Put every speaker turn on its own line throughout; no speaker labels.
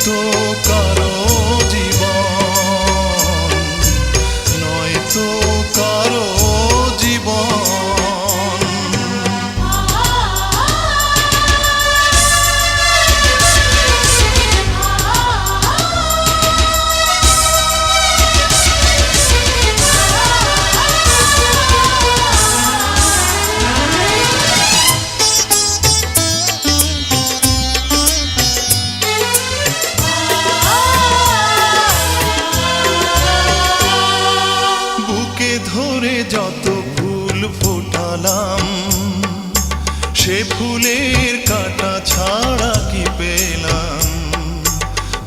নয়তো কারো জীবন, নয়তো কারো জীবন। ধরে যত ফুল ফোটালাম, সে ফুলের কাঁটা ছাড়া কি পেলাম?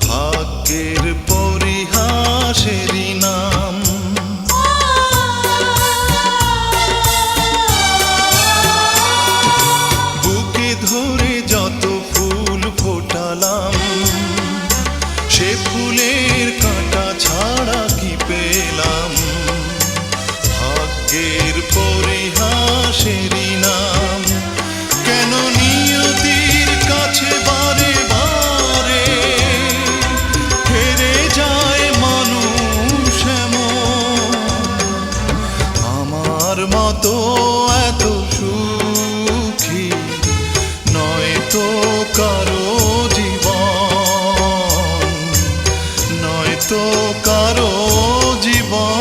ভাগ্যের পরিহাসেরই নাম। বুকে ধরে যত ফুল ফোটালাম, সে ফুলের কাঁটা ছাড়া কি পেলাম? ভাগ্যের পরিহাসেরই নাম। কেন নিয়তির কাছে বারে বারে হেরে যায় মানুষ এমন? আমার মতো এত সুখী নয়তো কারো জীবন, নয়তো কারো জীবন।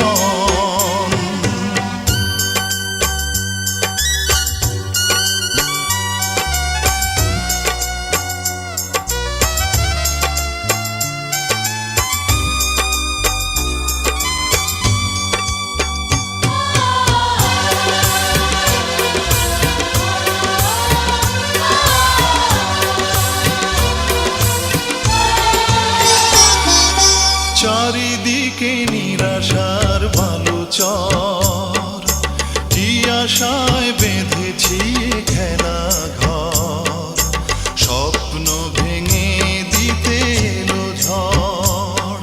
চারিদিকে নিরাশার ভালো চর, কি আশায় বেঁধেছি খেলা ঘর? স্বপ্ন ভেঙে দিতে এলো ঝড়।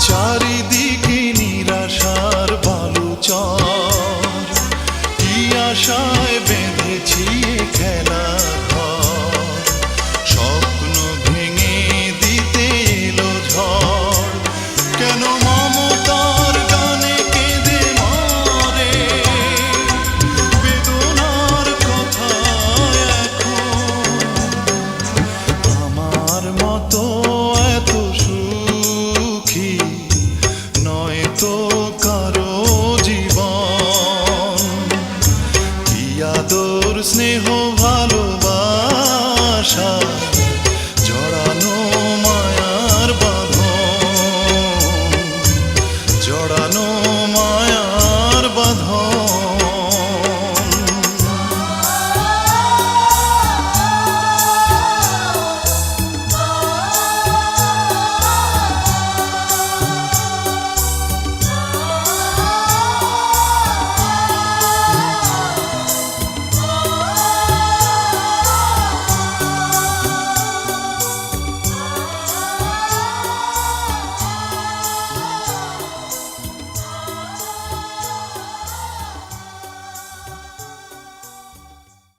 চারিদিকে নিরাশার ভালো চর, কি আশায় বেঁধেছি খেলা ঘর? স্বপ্ন ভেঙে দিতে এলো ঝড়। কেন মমতার গানে কেঁদে মরে বেদনার কথা এখন? আমার মতো এত সুখী নয়তো কারো জীবন। কি আদর স্নেহ ভালোবাসা